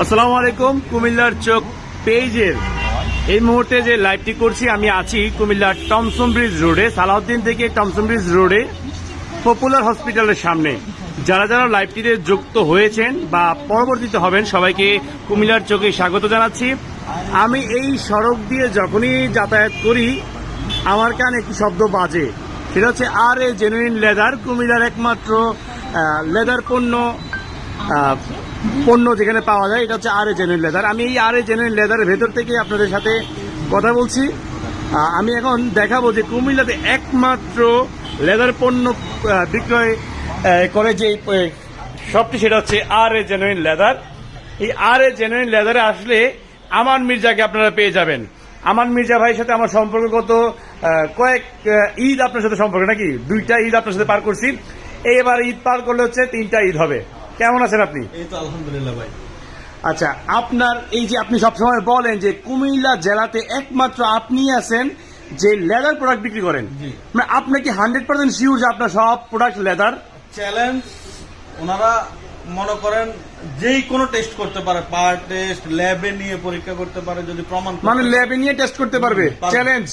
আসসালামু আলাইকুম। কুমিল্লার চোখ পেজের এই মুহূর্তে যে লাইভটি করছি, আমি আছি কুমিল্লার টমসন ব্রিজ রোডে, সালাউদ্দিন থেকে টমসন ব্রিজ রোডে পপুলার হসপিটালের সামনে। যারা যারা লাইভটিতে যুক্ত হয়েছেন বা পরবর্তীতে হবেন, সবাইকে কুমিল্লার চোখে স্বাগত জানাচ্ছি। আমি এই সড়ক দিয়ে যখনই যাতায়াত করি, আমার কানে একটি শব্দ বাজে, সেটা হচ্ছে আর এ জেনুইন লেদার। কুমিল্লার একমাত্র লেদার পণ্য যেখানে পাওয়া যায়, এটা হচ্ছে আর এ জেনুইন লেদার। আমি এই আর এ জেনুইন লেদারের ভেতর থেকে আপনাদের সাথে কথা বলছি। আমি এখন দেখাবো যে কুমিল্লাতে একমাত্র লেদার পণ্য বিক্রয় করে যে শপটি, সেটা হচ্ছে আর এ জেনুইন লেদার। এই আর এ জেনুইন লেদারে আসলে আমান মির্জাকে আপনারা পেয়ে যাবেন। আমান মির্জা ভাইয়ের সাথে আমার সম্পর্ক গত কয়েক ঈদ আপনার সাথে সম্পর্ক, নাকি 2টা ঈদ আপনার সাথে পার করছি। এবার ঈদ পার করলে হচ্ছে 3টা ঈদ হবে। কেমন আছেন আপনি? এই তো আলহামদুলিল্লাহ ভাই। আচ্ছা, আপনার এই যে আপনি সবসময় বলেন যে কুমিল্লা জেলাতে একমাত্র আপনি আছেন যে লেদার প্রোডাক্ট বিক্রি করেন, মানে আপনি কি 100% শিওর যে আপনার সব প্রোডাক্ট লেদার? চ্যালেঞ্জ, ওনারা মনে করেন যেই কোনো টেস্ট করতে পারে, পার টেস্ট ল্যাবে নিয়ে পরীক্ষা করতে পারে, যদি প্রমাণ মানে ল্যাবে নিয়ে টেস্ট করতে পারবে। চ্যালেঞ্জ।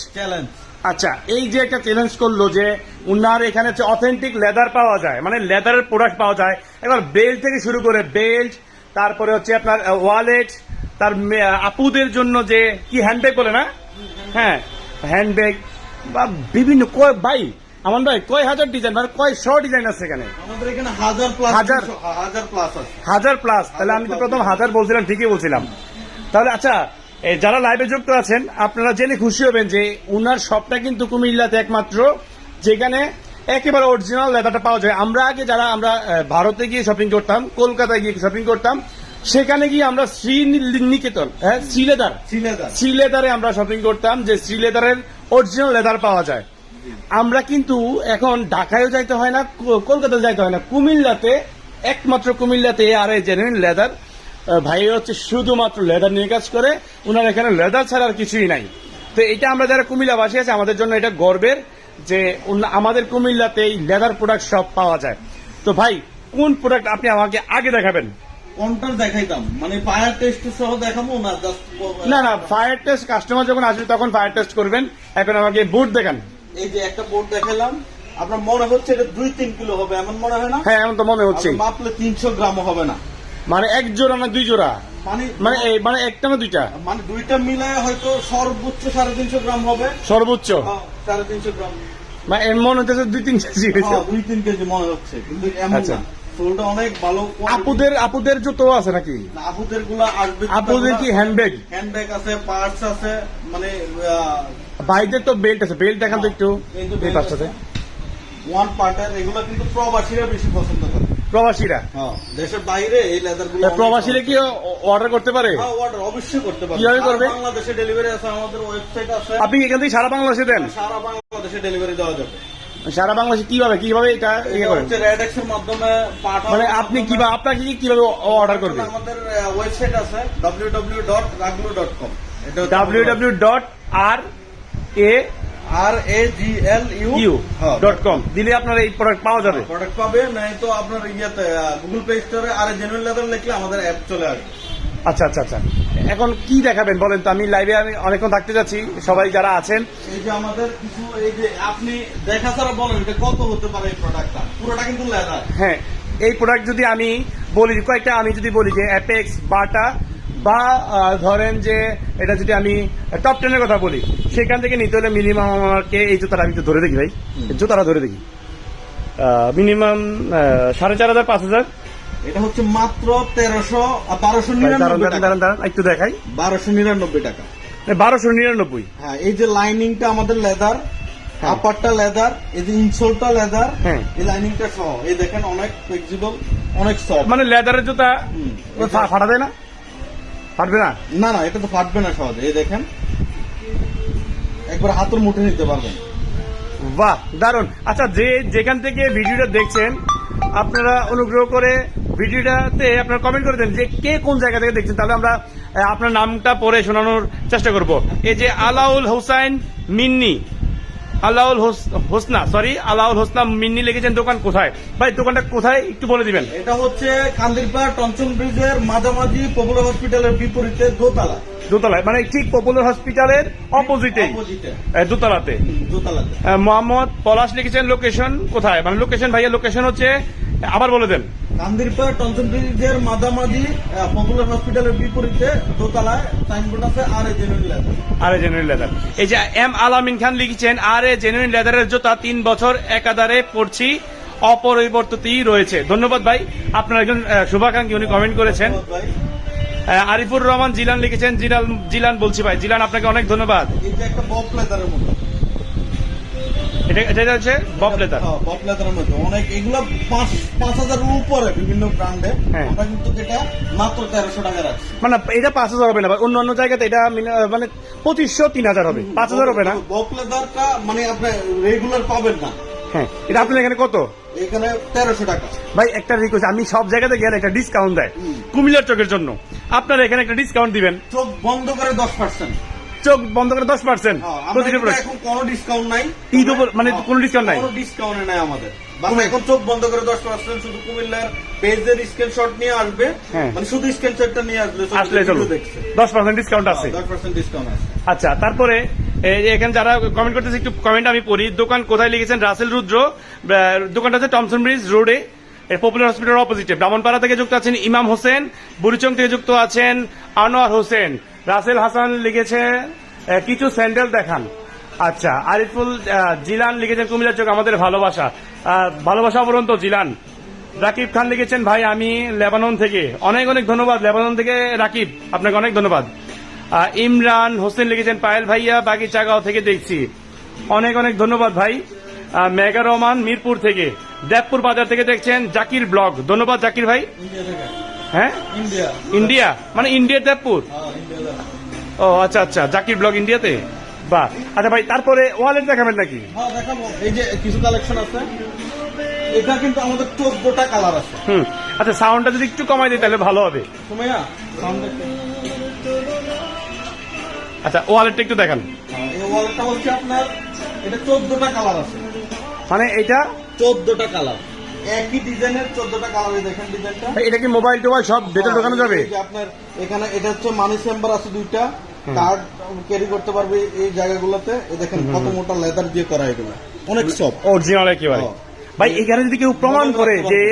আচ্ছা, এই যে একটা চ্যালেঞ্জ করলো যে উনার এখানে হচ্ছে অথেন্টিক লেদার পাওয়া যায়, মানে লেদারের প্রোডাক্ট পাওয়া যায়। এবার বেল্ট থেকে শুরু করে বেল্ট, তারপরে হচ্ছে আপনার ওয়ালেট, তার আপুদের জন্য যে কি হ্যান্ডব্যাগ বলে না, হ্যাঁ হ্যান্ডব্যাগ বা বিভিন্ন ভাই আমান ভাই কয় হাজার ডিজাইন, মানে কয় শ ডিজাইন আছে এখানে? আমাদের এখানে হাজার প্লাস আছে। 1000+। তাহলে আমি তো প্রথম 1000 বলছিলাম, ঠিকই বলছিলাম। তাহলে আচ্ছা, যারা লাইভে যুক্ত আছেন আপনারা জেনে খুশি হবেন যে উনার শপটা কিন্তু কুমিল্লাতে একমাত্র যেখানে একেবারে অরিজিনাল লেদারটা পাওয়া যায়। আমরা ভারতে গিয়ে শপিং করতাম, কলকাতায় গিয়ে শপিং করতাম, সেখানে গিয়ে আমরা শ্রীনিকেতন, শ্রীলেদারে আমরা শপিং করতাম, যে শ্রীলেদারের অরিজিনাল লেদার পাওয়া যায়। আমরা কিন্তু এখন ঢাকায়ও যাইতে হয় না, কলকাতায় যাইতে হয় না, কুমিল্লাতে একমাত্র কুমিল্লাতে আর এ জেনুইন লেদার ভাই হচ্ছে শুধুমাত্র লেদার নিয়ে কাজ করে। উনার এখানে লেদার ছাড়া আর কিছুই নাই। তো এটা আমরা যারা কুমিল্লাবাসী আছে, আমাদের জন্য এটা গর্বের যে আমাদের কুমিল্লাতে এই লেদার প্রোডাক্ট সব পাওয়া যায়। তো ভাই, কোন প্রোডাক্ট আপনি আমাকে আগে দেখাবেন? কোনটা দেখাইতাম, মানে ফায়ার টেস্ট সহ দেখাবো না? না, ফায়ার টেস্ট কাস্টমার যখন আসবে তখন ফায়ার টেস্ট করবেন। এখন আমাকে বুট দেখান। এই যে একটা বোর্ড দেখালাম, আপনার মনে হচ্ছে এটা 2-3 কিলো হবে, এমন মনে হয় না? হ্যাঁ, এমন তো মনে হচ্ছে। মাপলে 300 গ্রামও হবে না। মানে 1 জোড়া না 2 জোড়া? মানে একটা না 2টা? মানে 2টা মিলায় হয়তো সর্বোচ্চ 350 গ্রাম হবে। সর্বোচ্চ 350 গ্রাম, মানে মনে হচ্ছে 2-3 কেজি। 2-3 কেজি মনে হচ্ছে, কিন্তু এমন না। ফুলটা অনেক ভালো। আপুদের জুতো আছে নাকি? আপুদের গুলা আসবে। আপুদের কি হ্যান্ডব্যাগ আছে, পার্টস আছে, মানে ভাইদের তো বেল্ট আছে। বেল্ট দেখান তো একটু এই পাশটাতে। ওয়ান পার্টার, এগুলো কিন্তু প্রবাসীরা বেশি পছন্দ করে। প্রবাসীরা? দেশের বাইরে এই লেদার গুলো প্রবাসীরা কি অর্ডার করতে পারে? অর্ডার অবশ্যই করতে পারে। কিভাবে করবে? বাংলাদেশে ডেলিভারি আছে, আমাদের ওয়েবসাইট আছে। আপনি এখান থেকে সারা বাংলাদেশে দেন? সারা বাংলাদেশে ডেলিভারি দেওয়া যাবে। সারা বাংলাদেশে কিভাবে এটা করেন? রেডেক্স এর মাধ্যমে পাঠানো। মানে আপনি আপনাকে কিভাবে অর্ডার করবেন? আমাদের ওয়েবসাইট আছে www.raglu.com। এটা www.raglu.com দিলে আপনার এই প্রোডাক্ট পাওয়া যাবে। প্রোডাক্ট পাবে, নাই তো আপনার ইয়েতে গুগল প্লে স্টোরে আর জেনুইন লেদার লিখলে আমাদের অ্যাপ চলে আসবে। আচ্ছা, এখন কি দেখাবেন বলেন তো? আমি লাইভে অনেকক্ষণ থাকতে যাচ্ছি, সবাই যারা আছেন। এই যে আমাদের কিছু, এই যে আপনি দেখা ছাড়া বলেন এটা কত হতে পারে এই প্রোডাক্টটা? পুরোটা কিন্তু লেদার। হ্যাঁ, এই প্রোডাক্ট যদি আমি বলি কয়েকটা, আমি যদি বলি যে অ্যাপেক্স, বাটা, বা ধরেন যে এটা যদি আমি টপ 10 এর কথা বলি, সেখান থেকে নিতে হলে মিনিমাম আমাকে এই জুতাটা আমি তো ধরে দেখি ভাই, জুতাটা ধরে দেখি, মিনিমাম 4500 5000। এটা হচ্ছে মাত্র 1299 টাকা। একটু দেখাই। 1299 টাকা। 1299। হ্যাঁ, এই যে লাইনিংটা আমাদের লেদার, আপারটা লেদার, এই যে ইনসোলটা লেদার, এই লাইনিংটা সহ। এই দেখেন, অনেক ফ্লেক্সিবল, অনেক সফট। মানে লেদারের জুতা ফাটা যায় না? ফাটবে না? না, এটা তো ফাটবে না সহজে। এই দেখেন, একবার হাতের মুঠে নিতে পারবেন। বাহ, দারুন। আচ্ছা, যেখান থেকে ভিডিওটা দেখছেন আপনারা অনুগ্রহ করে ভিডিওটাতে আপনারা কমেন্ট করে দেন যে কে কোন জায়গা থেকে দেখছেন, তাহলে আমরা আপনার নামটা পড়ে শোনানোর চেষ্টা করব। এই যে আলাউল হোসাইন মিন্নি, আলাউল হোসনা মিন্নি লিখেছেন দোকান কোথায় ভাই, দোকানটা কোথায় একটু বলে দিবেন। এটা হচ্ছে কান্দিরপাড় টমসন ব্রিজের মাঝামাঝি পপুলার হসপিটালের বিপরীতে দোতলায়, মানে ঠিক পপুলার হসপিটালের অপোজিটে দোতলাতে। মোহাম্মদ পলাশ লিখেছেন লোকেশন কোথায়, মানে লোকেশন ভাইয়া লোকেশন হচ্ছে আবার বলে দেন। কান্দিরপাড় টমসন ব্রিজের মাঝামাঝি পপুলার হসপিটালের বিপরীতে দোতলায় সাইনবোর্ড আছে আর এ জেনুইন লেদার। এই যে এম আলামিন খান লিখেছেন আর এ জেনুইন লেদারের জুতা 3 বছর একাধারে পড়ছি, অপরিবর্তিতই রয়েছে। ধন্যবাদ ভাই, আপনার একজন শুভাকাঙ্ক্ষী উনি কমেন্ট করেছেন। আরিফুর রহমান জিলান লিখেছেন, জিলান বলছি ভাই, জিলান আপনাকে অনেক ধন্যবাদ। এই যে একটা বব লেদারের মতো, এটা হচ্ছে বব লেদার। বব লেদারের মতো অনেক, এগুলো 5,000 উপরে বিভিন্ন ব্র্যান্ডে। আমরা কিন্তু এটা মাত্র 1300 টাকা রাখছি। মানে এটা 5,000 হবে না, অন্য অন্য জায়গাতে এটা মানে 2500 3000 হবে, 5,000 হবে না। বব লেদারটা মানে আপনি রেগুলার পাবেন না। হ্যাঁ, এটা আপনার এখানে কত? এখানে 1300 টাকা। ভাই একটা রিকোয়েস্ট, আমি সব জায়গাতে গেলে একটা ডিসকাউন্ট দেয় কুমিল্লার চোখের জন্য, আপনারা এখানে একটা ডিসকাউন্ট দিবেন। চোখ বন্ধ করে 10%, চোখ বন্ধ করে 10%। এখন কোনো ডিসকাউন্ট নাই, ঈদ মানে কোনো ডিসকাউন্ট নাই, কোনো ডিসকাউন্ট নাই আমাদের। এখন চোখ বন্ধ করে 10%, শুধু কুমিল্লার পেজের স্ক্রিনশট নিয়ে আসবে, মানে শুধু স্ক্রিনশটটা নিয়ে আসলে চলো 10% ডিসকাউন্ট আছে, 10% ডিসকাউন্ট আছে। আচ্ছা, তারপরে এখানে যারা কমেন্ট করতেছে একটু কমেন্ট আমি পড়ি। দোকান কোথায় লিখেছেন রাসেল রুদ্র, দোকানটা হচ্ছে টমসন ব্রিজ রোডে পপুলার হসপিটাল অপোজিটে। ব্রাহ্মণপাড়া থেকে যুক্ত আছেন ইমাম হোসেন, বুড়িচং থেকে যুক্ত আছেন আনোয়ার হোসেন। রাসেল হাসান লিখেছে কিছু স্যান্ডেল দেখান। আচ্ছা, আরিফুল জিলান লিখেছেন কুমিল্লার চোখ আমাদের ভালোবাসা, ভালোবাসা অবরন্ত জিলান। রাকিব খান লিখেছেন ভাই আমি লেবানন থেকে, অনেক অনেক ধন্যবাদ লেবানন থেকে রাকিব, আপনাকে অনেক ধন্যবাদ। ইমরান হোসেন লিখেছেন পায়েল ভাইয়া বাগিচাগাঁও থেকে দেখছি, অনেক অনেক ধন্যবাদ ভাই। মেঘা রহমান মিরপুর থেকে, দেবপুর বাজার থেকে দেখছেন জাকির ব্লগ, ধন্যবাদ জাকির ভাই। হ্যাঁ, ইন্ডিয়া মানে ইন্ডিয়ার দেবপুর। ও আচ্ছা আচ্ছা, জাকির ব্লগ ইন্ডিয়াতে, বাহ। আচ্ছা ভাই, তারপরে ওয়ালেট দেখাবেন নাকি? হ্যাঁ দেখাবো, এই যে কিছু কালেকশন আছে, এটা কিন্তু আমাদের 14টা কালার আছে। আচ্ছা, সাউন্ডটা যদি একটু কমাই দিই তাহলে ভালো হবে। আচ্ছা, ওয়ালেটটা একটু দেখান। এই ওয়ালেটটা হচ্ছে আপনার, এটা 14টা কালার আছে, মানে এটা 14টা কালার, একই ডিজাইনের 14টা কালার। দেখেন ডিজাইনটা, এটা কি মোবাইল টোবাইল সব ভেতরে ঢোকানো যাবে? আপনার এখানে এটা হচ্ছে মানি চেম্বার আছে 2টা, কার্ড ক্যারি করতে পারবে এই জায়গাগুলোতে। এই দেখেন কত মোটা লেদার দিয়ে করা, এগুলো অনেক সফট, অরিজিনাল একেবারে। ভাই এখানে যদি কেউ প্রমাণ করে যে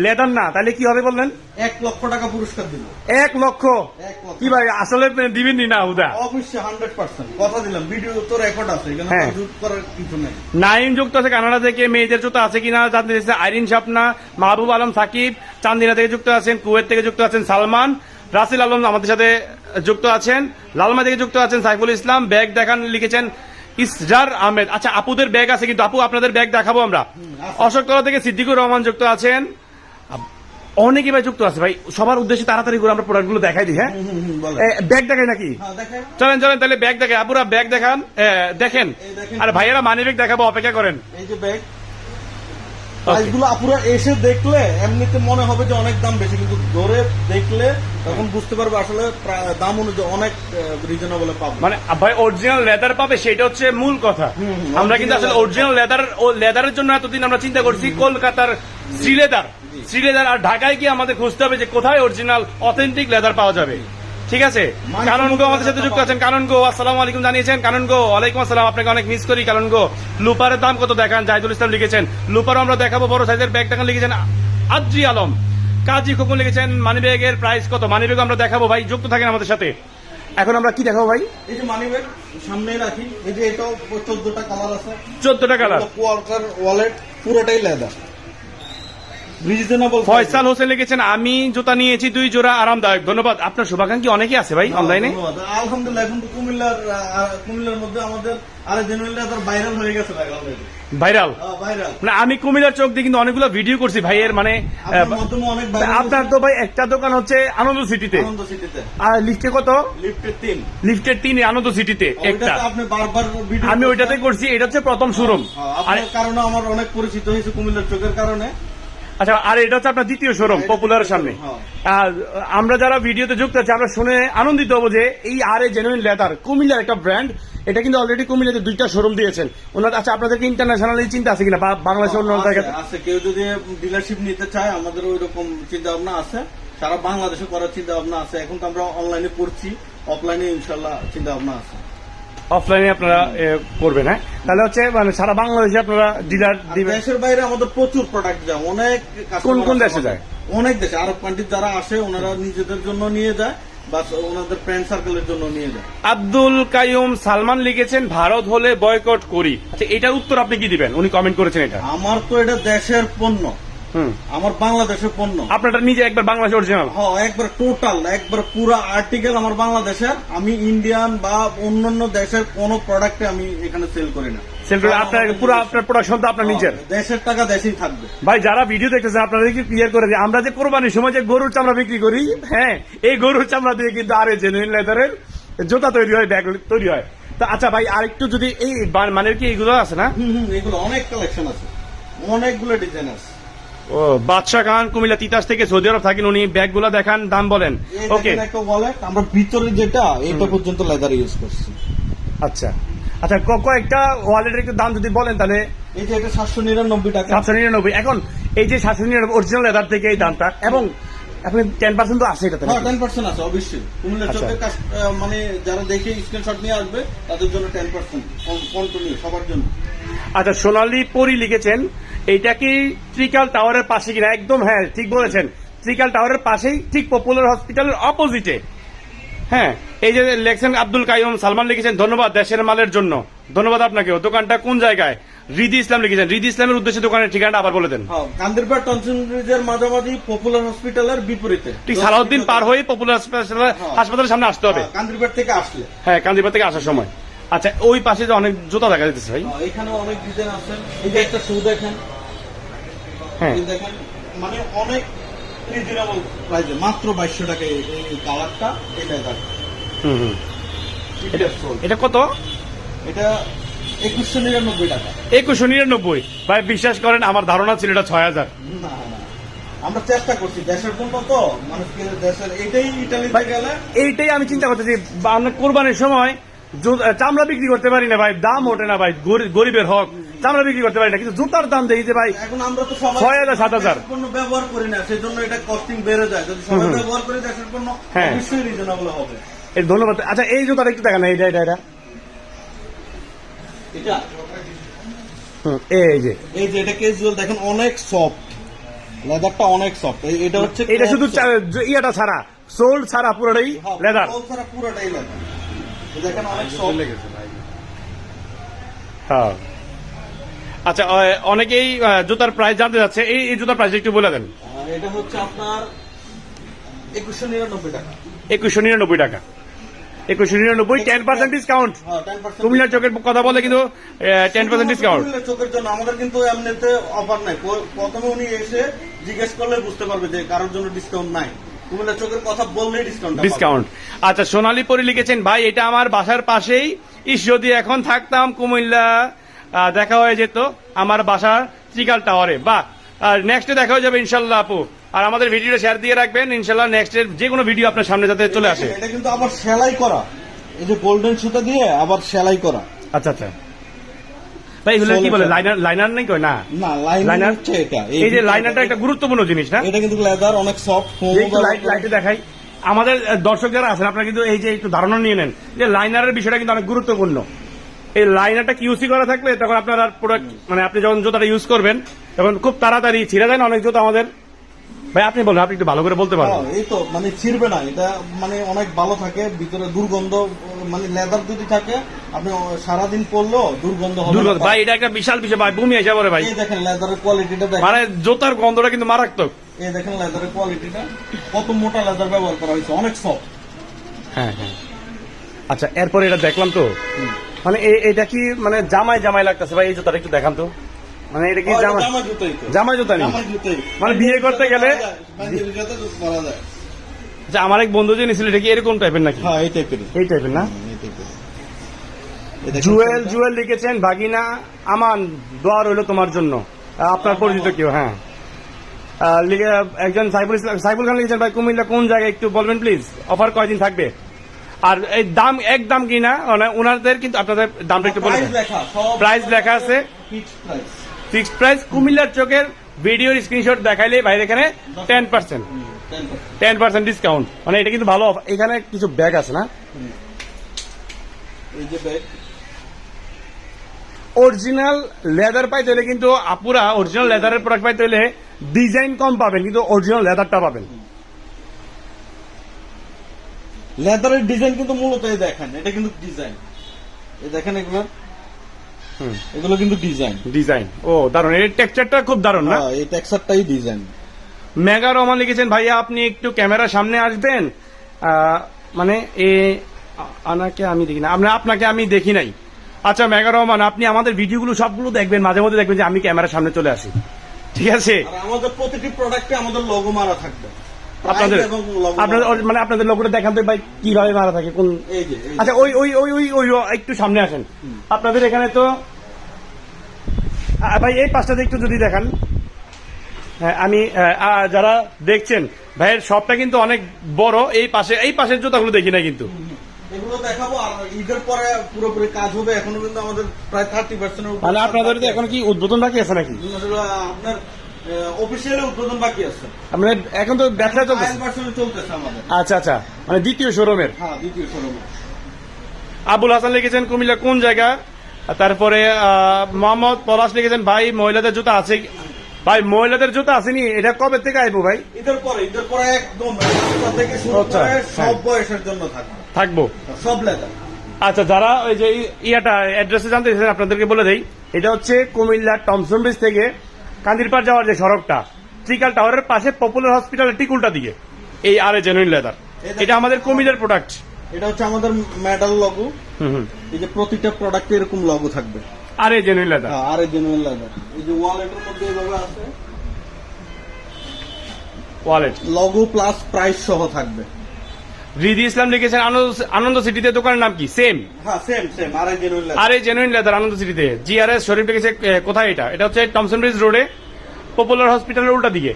লেদার না, তাহলে কি হবে বললেন? 1 লক্ষ টাকা পুরস্কার দিব। 1 লক্ষ? কি ভাই আসলে দিবেননি না? হুদা অবশ্যই 100% কথা দিলাম, ভিডিও তো রেকর্ড আছে, এখানে যুক্ত করার কিছু নেই। নাইম যুক্ত আছে কানাডা থেকে, মেয়েদের জুতো আছে কিনা জানতে চাইছে আইরিন শাপনা, মাহবুব আলম সাকিব চান্দিনা থেকে যুক্ত আছেন, কুয়েত থেকে যুক্ত আছেন সালমান, রাসেল আলম আমাদের সাথে যুক্ত আছেন, লালমা থেকে যুক্ত আছেন সাইফুল ইসলাম। ব্যাগ দেখান লিখেছেন ইসরার আহমেদ। আচ্ছা, আপুদের ব্যাগ আছে কিন্তু, আপু আপনাদের ব্যাগ দেখাবো আমরা। অশোকতলা থেকে সিদ্দিকুর রহমান যুক্ত আছেন, অনেকে ভাই যুক্ত আছে। ভাই সবার উদ্দেশ্যে তাড়াতাড়ি করে আমরা প্রোডাক্টগুলো দেখাই দিই। হ্যাঁ, ব্যাগ দেখাই নাকি? চলেন চলেন তাহলে ব্যাগ দেখাই, আপুরা ব্যাগ দেখান, দেখেন। আর ভাইয়েরা মানি ব্যাগ দেখাবো, অপেক্ষা করেন। এই যে ব্যাগ, প্রাইসগুলো আপুরা এসে দেখলে এমনিতে মনে হবে যে অনেক দাম বেশি, কিন্তু ধরে দেখলে তখন বুঝতে পারবে আসলে দাম অনুযায়ী অনেক রিজনেবল পাবে। মানে ভাই অরিজিনাল লেদার পাবে, সেটা হচ্ছে মূল কথা। আমরা কিন্তু আসলে অরিজিনাল লেদারের জন্য এতদিন আমরা চিন্তা করছি কলকাতার শ্রীলেদার, আর ঢাকায় গিয়ে আমাদের খুঁজতে হবে যে কোথায় অরিজিনাল অথেন্টিক লেদার পাওয়া যাবে। ঠিক আছে, কানন গো আমাদের সাথে যুক্ত আছেন। কানন গো আসসালামু আলাইকুম জানিয়েছেন। কানন গো ওয়ালাইকুম আসসালাম, আপনাকে অনেক মিস করি কানন গো। লুপারের দাম কত দেখান, জাহিদুল ইসলাম লিখেছেন। লুপারও আমরা দেখাবো, বড় সাইজের ব্যাগ দেখান লিখেছেন আদ্রি আলম। কাজী খোকন লিখেছেন মানি ব্যাগের প্রাইস কত, মানি ব্যাগ আমরা দেখাবো ভাই, যুক্ত থাকেন আমাদের সাথে। এখন আমরা কি দেখাবো ভাই? এই যে মানি ব্যাগ সামনে রাখি, এই যে এটাও 14টা কালার আছে, 14টা কালার, কোয়ার্টার ওয়ালেট, পুরোটাই লেদার, রিজনেবল। ফয়সাল হোসেন লিখেছেন আমি জুতা নিয়েছি 2 জোড়া, আরামদায়ক। ধন্যবাদ, আপনার শুভাকাঙ্ক্ষী অনেকে আছে ভাই অনলাইনে। আলহামদুলিল্লাহ, এখন তো কুমিল্লার মধ্যে আমাদের আরে জেনুইন লেদার ভাইরাল হয়ে গেছে। ভাইরাল মানে আমি কুমিল্লার চোখ দিয়ে কিন্তু অনেকগুলো ভিডিও করছি ভাইয়ের, মানে আপনার তো ভাই একটা দোকান হচ্ছে আনন্দ সিটিতে, আর লিফটে কত? লিফটের 3 আনন্দ সিটিতে একটা, আমি ওইটাতে করছি। এটা হচ্ছে প্রথম শোরুম, আর কারণে আমার অনেক পরিচিত হয়েছে কুমিল্লার চোখের কারণে। আচ্ছা, আর এটা হচ্ছে আপনার দ্বিতীয় শোরুম পপুলারের সামনে। আর আমরা যারা ভিডিওতে যুক্ত আছি আমরা শুনে আনন্দিত হবো যে এই আর এ জেনুইন লেদার কুমিল্লার একটা ব্র্যান্ড, এটা কিন্তু অলরেডি কুমিল্লাতে 2টা শোরুম দিয়েছেন ওনার। আচ্ছা, আপনাদেরকে ইন্টারন্যাশনালি চিন্তা আছে কিনা বা বাংলাদেশের অন্য জায়গায়? আছে, কেউ যদি ডিলারশিপ নিতে চায় আমাদের ওই রকম চিন্তা ভাবনা আছে, সারা বাংলাদেশে করার চিন্তা ভাবনা আছে। এখন তো আমরা অনলাইনে করছি, অফলাইনে ইনশাল্লাহ চিন্তা ভাবনা আছে। অফলাইনে আপনারা করবেন? হ্যাঁ, তাহলে হচ্ছে মানে সারা বাংলাদেশে আপনারা ডিলার দিবেন? দেশের বাইরে আমাদের প্রচুর প্রোডাক্ট যায়, অনেক কোন কোন customer দেশে আছে যায়? অনেক দেশে। আরব কান্ট্রি যারা আসে ওনারা নিজেদের জন্য নিয়ে যায় বা ওনাদের ফ্রেন্ড সার্কেলের জন্য নিয়ে যায়। আব্দুল কাইয়ুম সালমান লিখেছেন ভারত হলে বয়কট করি। আচ্ছা, এটার উত্তর আপনি কি দিবেন? উনি কমেন্ট করেছেন এটা। আমার তো এটা দেশের পণ্য, আমার বাংলাদেশের পণ্য। আপনারটা নিজে একবার বাংলাদেশ অরিজিনাল? হ্যাঁ, একবার টোটাল, একবার পুরো আর্টিকেল আমার বাংলাদেশের। আমি ইন্ডিয়ান বা অন্যান্য দেশের কোন প্রোডাক্টে আমি এখানে সেল করি না। সেল করে আপনার পুরো আপনার প্রোডাকশন তো আপনার নিজের? দেশের টাকা দেশেই থাকবে। ভাই, যারা ভিডিও দেখতেছেন আপনাদেরকে ক্লিয়ার করে দিই, আমরা যে কোরবানির সময় যে গরুর চামড়া বিক্রি করি, হ্যাঁ, এই গরুর চামড়া দিয়ে কিন্তু আর জেনুইন লেদারের জুতা তৈরি হয়, ব্যাগ তৈরি হয়। তো আচ্ছা ভাই, আরেকটু যদি এই মানের কি এইগুলো আছে না? এগুলো অনেক কালেকশন আছে, অনেকগুলো ডিজাইন আছে। ও, বাদশা খান কুমিল্লা তিতাস থেকে সৌদি আরব থাকেন, উনি ব্যাগগুলো দেখান, দাম বলেন। ওকে, একটা ওয়ালেট আমরা ভিতরে যেটা এটা পর্যন্ত লেদার ইউজ করছি। আচ্ছা আচ্ছা, কয়েকটা ওয়ালেটের একটু দাম যদি বলেন তাহলে। এই যে এটা 799 টাকা। 799। এখন এই যে 799 অরিজিনাল লেদার থেকে এই দামটা, এবং আপনি 10% তো আছে এটাতে? হ্যাঁ, 10% আছে অবশ্যই। কুমিল্লা আচ্ছা। চোখের মানে যারা দেখে স্ক্রিনশট নিয়ে আসবে তাদের জন্য 10% কন্টিনিউ সবার জন্য। আচ্ছা, সোনালী পরি লিখেছেন এইটা কি ত্রিকাল টাওয়ারের পাশে কিনা? একদম হ্যাঁ, ঠিক বলেছেন, ত্রিকাল টাওয়ারের পাশেই, ঠিক পপুলার হসপিটালের অপোজিটে। হ্যাঁ, এই যে লেখছেন আব্দুল কাইয়ুম সালমান লিখেছেন ধন্যবাদ দেশের মালের জন্য। ধন্যবাদ আপনাকেও। দোকানটা কোন জায়গায়? রিদি ইসলাম লিখেছেন। রিদি ইসলামের উদ্দেশ্যে দোকানের ঠিকানাটা আবার বলে দেন। হ্যাঁ, কান্দিরপাড় টনসন ব্রিজের মাঝামাঝি পপুলার হসপিটালের বিপরীতে, ঠিক সালাউদ্দিন পার হয়ে পপুলার হাসপাতালের সামনে আসতে হবে। কান্দিরপাড় থেকে আসলে। হ্যাঁ, কান্দিরপাড় থেকে আসার সময়। আচ্ছা, ওই পাশে যে অনেক জুতা দেখা যাচ্ছে ভাই। এখানে অনেক ডিজাইন আছে। এই যে একটা শু দেখেন, হ্যাঁ, এই দেখেন, মানে অনেক রিজনেবল প্রাইসে, মাত্র 2200 টাকা এই কালারটা, এই লেদারটা। হুম। এটা কত? এটা 2199 টাকা। 2199। ভাই বিশ্বাস করেন, আমার ধারণা ছিল এটা 6000। না না, আমরা চেষ্টা করছি, দেশের পণ্য তো মানুষকে দেশের, এইটাই ইটালিতে গেলে এইটাই আমি চিন্তা করতেছি, আমরা কোরবানির সময় চামড়া বিক্রি করতে পারি না ভাই, দাম ওঠে না ভাই, গরিবের হক, চামড়া বিক্রি করতে পারি না, কিন্তু জুতার দাম দেখি যে ভাই এখন আমরা তো সবাই 6000 7000 পণ্য ব্যবহার করি না, সেই জন্য এটা কস্টিং বেড়ে যায়। যদি সবাই ব্যবহার করে দেশের পণ্য, হ্যাঁ, অবশ্যই রিজনেবল হবে। এই ধন্যবাদ। আচ্ছা, এই জুতাটা একটু দেখেন, এইটা এটা এটা এটা এই যে এটা ক্যাজুয়াল দেখেন, অনেক সফট, লেদারটা অনেক সফট। এটা হচ্ছে এটা শুধু ইয়েটা ছাড়া, সোল ছাড়া পুরোটাই লেদার। পুরোটাই লেদার। দেখেন অনেক সফট। হ্যাঁ। আচ্ছা, অনেকেই জুতার প্রাইস জানতে যাচ্ছে, এই জুতার প্রাইস একটু বলে দেন। এটা হচ্ছে আপনার 2199 টাকা। 2199 টাকা। 2199, 10% ডিসকাউন্ট। হ্যাঁ, 10% কুমিল্লার চোখের কথা বলে কিন্তু 10% ডিসকাউন্ট। কুমিল্লার চোখের জন্য আমাদের কিন্তু এমনিতে অফার নাই। প্রথমে উনি এসে জিজ্ঞেস করলে বুঝতে পারবে যে কারোর জন্য ডিসকাউন্ট নাই। কুমিল্লার চোখের কথা বললেই ডিসকাউন্ট। আচ্ছা, সোনালী পরি লিখেছেন ভাই এটা আমার বাসার পাশেই, ইস যদি এখন থাকতাম কুমিল্লা দেখা হয়ে যেত আমার বাসা ত্রিকাল টাওয়ারে। বাহ, আর নেক্সটে দেখা হয়ে যাবে ইনশাল্লাহ আপু। আর আমাদের ভিডিওটা শেয়ার দিয়ে রাখবেন, ইনশাল্লাহ নেক্সটের যে কোনো ভিডিও আপনার সামনে যাতে চলে আসে। এটা কিন্তু আবার সেলাই করা, এই যে গোল্ডেন সুতা দিয়ে আবার সেলাই করা। আচ্ছা আচ্ছা ভাই, এগুলো কি বলে, লাইনার নেই কই? না না, লাইনার হচ্ছে এটা। এই যে লাইনারটা একটা গুরুত্বপূর্ণ জিনিস না? এটা কিন্তু লেদার অনেক সফট। লাইটে দেখাই আমাদের দর্শক যারা আছেন, আপনারা কিন্তু এই যে একটু ধারণা নিয়ে নেন যে লাইনারের বিষয়টা কিন্তু অনেক গুরুত্বপূর্ণ। এই লাইনারটা কিউসি করা থাকলে তখন আপনার আর প্রোডাক্ট, মানে আপনি যখন জুতাটা ইউজ করবেন তখন খুব তাড়াতাড়ি ছিঁড়ে যায় না অনেক জুতা আমাদের। ভাই আপনি বলেন, আপনি একটু ভালো করে বলতে পারেন। এই তো মানে ছিড়বে না, এটা মানে অনেক ভালো থাকে, ভিতরে দুর্গন্ধ, মানে লেদার যদি থাকে আপনি সারাদিন পরলেও দুর্গন্ধ হবে না। ভাই এটা একটা বিশাল বিষয় ভাই, বমি এসে পড়ে ভাই। এই দেখেন লেদারের কোয়ালিটিটা দেখেন, মানে জুতার গন্ধটা কিন্তু মারাত্মক। এই দেখেন লেদারের কোয়ালিটিটা, কত মোটা লেদার ব্যবহার করা হয়েছে, অনেক সফট। হ্যাঁ হ্যাঁ। আচ্ছা, এরপরে এটা দেখলাম তো, মানে এটা কি মানে জামাই লাগতেছে ভাই, এই জুতাটা একটু দেখান তো। মানে এটা কি জামাই জুতা নেই, মানে বিয়ে করতে গেলে। আচ্ছা, আমার এক বন্ধু যে নিয়েছিল, এটা কি এরকম টাইপের নাকি? হ্যাঁ, এই টাইপের না? জুয়েল লিখেছেন ভাগিনা আমান, দোয়া রইল তোমার জন্য, আপনার পরিচিত কেউ? হ্যাঁ, একজন সাইফুল খান লিখেছেন ভাই কুমিল্লা কোন জায়গায় একটু বলবেন প্লিজ, অফার কয়দিন থাকবে, আর এই দাম একদম কিনা ওনাদের কিন্তু আপনাদের দামটা একটু বলে প্রাইস লেখা আছে, ফিক্সড প্রাইস। কুমিল্লার চোখের ভিডিওর স্ক্রিনশট দেখাইলে বাইরে এখানে 10% ডিসকাউন্ট, মানে এটা কিন্তু ভালো offer। এখানে কিছু ব্যাগ আছে না, এই যে ব্যাগ অরিজিনাল লেদার পাইতে হলে কিন্তু আপুরা অরিজিনাল লেদারের প্রোডাক্ট পাইতে হলে ডিজাইন কম পাবেন, কিন্তু অরিজিনাল লেদারটা পাবেন। লেদারের ডিজাইন কিন্তু মূলত এই দেখেন, এটা কিন্তু ডিজাইন, এই দেখেন এগুলো কিন্তু ডিজাইন। ও দারুন, এর টেক্সচারটা খুব দারুন না, এই টেক্সচারটাই ডিজাইন। মেগা রহমান লিখেছেন ভাইয়া আপনি একটু ক্যামেরার সামনে আসবেন, মানে আনাকে আমি দেখি না, আপনাকে আমি দেখি নাই। আচ্ছা মেগা রহমান, আপনি আমাদের ভিডিওগুলো সবগুলো দেখবেন, মাঝে মধ্যে দেখবেন যে আমি ক্যামেরার সামনে চলে আসি, ঠিক আছে? আমাদের প্রতিটি প্রোডাক্টে আমাদের লোগো মারা থাকবে, মানে আপনাদের লোকটা দেখান তো ভাই কিভাবে মারা থাকে কোন। আচ্ছা ওই ওই ওই ওই ওই একটু সামনে আসেন, আপনাদের এখানে তো ভাই এই পাশটাতে একটু যদি দেখান। হ্যাঁ আমি যারা দেখছেন ভাইয়ের শপটা কিন্তু অনেক বড়, এই পাশের জুতাগুলো দেখি না কিন্তু এগুলো দেখাবো, আর ঈদের পরে পুরোপুরি কাজ হবে। এখনো কিন্তু আমাদের প্রায় 30% মানে আপনাদের এখন কি উদ্বোধন বাকি আছে নাকি? আপনার অফিসিয়ালি উদ্বোধন বাকি আছে, মানে এখন তো ব্যবসা চলতেছে আমাদের। আচ্ছা মানে দ্বিতীয় শোরুমের। হ্যাঁ দ্বিতীয় শোরুমের। আবুল হাসান লিখেছেন কুমিল্লা কোন জায়গা, তারপরে মোহাম্মদ পলাশ লিখেছেন ভাই মহিলাদের জুতা আছে, ভাই মহিলাদের জুতা আসেনি, এটা কবে থেকে আইবো ভাই? ঈদের পরে একদম থেকে শুরু করে সব বয়সের জন্য থাকবো সব লেদার। আচ্ছা যারা ওই যে ইয়াটা অ্যাড্রেসে জানতে চাইছেন আপনাদেরকে বলে দেই, এটা হচ্ছে কুমিল্লা টমসন ব্রিজ থেকে কান্দিরপাড় যাওয়ার যে সড়কটা, ট্রিকাল টাওয়ারের পাশে পপুলার হসপিটালের ঠিক উল্টা দিকে এই আরে জেনুইন লেদার, এটা আমাদের কুমিল্লার প্রোডাক্ট। এটা হচ্ছে আমাদের মেডাল লগো, এই যে প্রতিটা প্রোডাক্টে এরকম লগো থাকবে, আরে জেনুইন লেদার, আরে জেনুইন লেদার। এই যে ওয়ালেটের মধ্যে এইভাবে আছে, ওয়ালেট লগো প্লাস প্রাইস সহ থাকবে। রিদি ইসলাম লিখেছেন আনন্দ সিটিতে দোকানের নাম কি? সেম, হ্যাঁ সেম আরে জেনুইন লেদার আনন্দ সিটিতে। জিআরএস শরীফ লিখেছে কোথায় এটা? এটা হচ্ছে টমসন ব্রিজ রোডে পপুলার হসপিটালের উল্টা দিকে।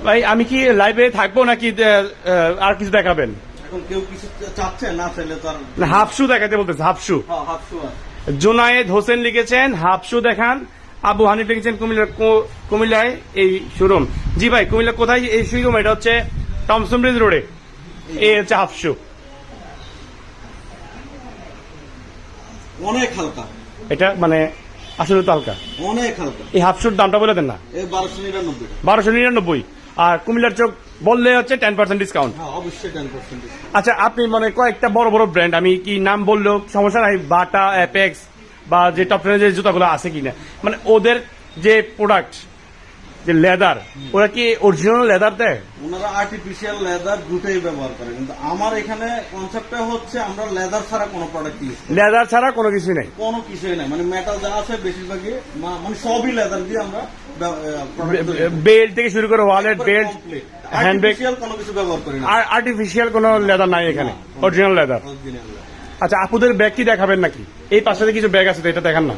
ভাই আমি কি লাইভে থাকবো নাকি আর কিছু দেখাবেন? এখন কেউ কিছু চাচ্ছে না, চাইলে তো আর হাফশু দেখাতে বলতেছে, হাফশু। হাফশু জোনায়েদ হোসেন লিখেছেন হাফশু দেখান। আবু হানিফ লিখেছেন কুমিল্লায় এই শোরুম। জি ভাই কুমিল্লা কোথায় এই শোরুম? এটা হচ্ছে টমসন ব্রিজ রোডে, এই হচ্ছে হাফশু। অনেক হালকা, এটা মানে আসলে তো হালকা, অনেক হালকা। এই হাফশুর দামটা বলে দেন না। 1299। আর কুমিল্লার চোখ বললে হচ্ছে 10% ডিসকাউন্ট। অবশ্যই 10%। আচ্ছা আপনি মানে কয়েকটা বড় বড় ব্র্যান্ড, আমি কি নাম বললেও সমস্যা নাই, বাটা, অ্যাপেক্স বা যে টপ টেনের যে জুতাগুলো আছে কিনা, মানে ওদের যে প্রোডাক্ট যে লেদার, ওরা কি অরিজিনাল লেদার দেয়? ওনারা আর্টিফিশিয়াল লেদার দুটোই ব্যবহার করে, কিন্তু আমার এখানে কনসেপ্টটা হচ্ছে আমরা লেদার ছাড়া কোনো প্রোডাক্ট ইউজ করি। লেদার ছাড়া কোনো কিছুই নাই, কোনো কিছুই নাই, মানে মেটাল যা আছে বেশিরভাগই মানে সবই লেদার দিয়ে আমরা বেল্ট থেকে শুরু করে ওয়ালেট, বেল্ট, হ্যান্ডব্যাগ, কোনো কিছু ব্যবহার করি না। আর আর্টিফিশিয়াল কোনো লেদার নাই এখানে, অরিজিনাল লেদার। আচ্ছা আপুদের ব্যাগ কি দেখাবেন নাকি? এই পাশে কিছু ব্যাগ আছে তো, এটা দেখান না।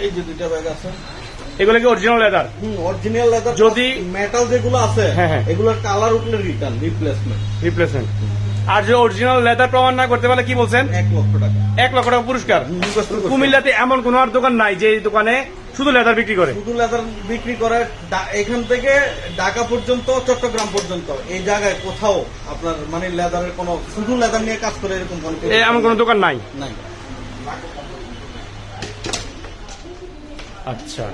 এই যে দুইটা ব্যাগ আছে, এগুলো কি অরিজিনাল লেদার? Original leather. যদি মেটাল যেগুলো আছে এগুলোর কালার উঠলে রিটার্ন, রিপ্লেসমেন্ট। আর যে অরিজিনাল লেদার প্রমাণ না করতে পারলে কি বলছেন? 1 লক্ষ টাকা। 1 লক্ষ টাকা পুরস্কার। কুমিল্লাতে এমন কোন আর দোকান নাই যে দোকানে শুধু লেদার বিক্রি করে? শুধু লেদার বিক্রি করে। এখান থেকে ঢাকা পর্যন্ত, চট্টগ্রাম পর্যন্ত এই জায়গায় কোথাও আপনার মানে লেদারের কোনো, শুধু লেদার নিয়ে কাজ করে এরকম এমন কোন দোকান নাই। আচ্ছা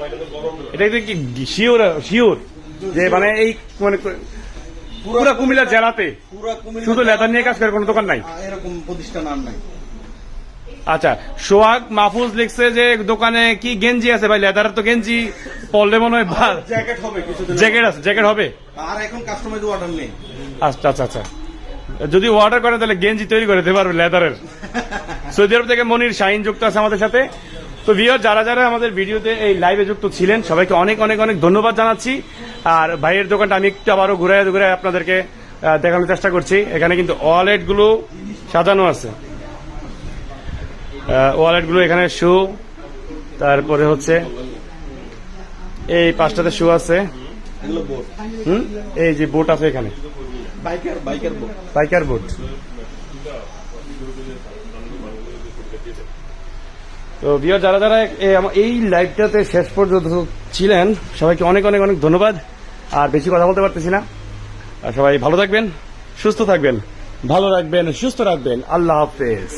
এটা কি শিওর যে মানে এই মানে পুরো কুমিল্লা জেলাতে শুধু লেদার নিয়ে কাজ করে কোনো দোকান নাই, এরকম প্রতিষ্ঠান আর নাই? আচ্ছা সোহাগ মাহফুজ লিখছে যে দোকানে কি গেঞ্জি আছে? ভাই লেদারের তো গেঞ্জি পরলে মনে হয় জ্যাকেট হবে, জ্যাকেট আছে, জ্যাকেট হবে। আর এখন কাস্টমাইজ অর্ডার নেই। আচ্ছা আচ্ছা আচ্ছা, যদি অর্ডার করে তাহলে গেঞ্জি তৈরি করে দিতে পারবে লেদারের। সৌদি আরব থেকে মনির শাহিন যুক্ত আছে আমাদের সাথে। তো ভিউয়ার যারা যারা আমাদের ভিডিওতে এই লাইভে যুক্ত ছিলেন সবাইকে অনেক অনেক অনেক ধন্যবাদ জানাচ্ছি। আর ভাইয়ের দোকানটা আমি একটু আবারও ঘুরে আপনাদেরকে দেখানোর চেষ্টা করছি। এখানে কিন্তু ওয়ালেট গুলো সাজানো আছে, ওয়ালেট গুলো এখানে শু, তারপরে হচ্ছে এই পাঁচটাতে শু আছে। এগুলো বোট, এই যে বোট আছে এখানে, বাইকের বোট, বাইকার বোট। তো ভিউয়ার যারা যারা এই লাইভটাতে শেষ পর্যন্ত ছিলেন সবাইকে অনেক অনেক অনেক ধন্যবাদ। আর বেশি কথা বলতে পারতেছি না। আর সবাই ভালো থাকবেন, সুস্থ থাকবেন, ভালো রাখবেন, সুস্থ রাখবেন। আল্লাহ হাফেজ।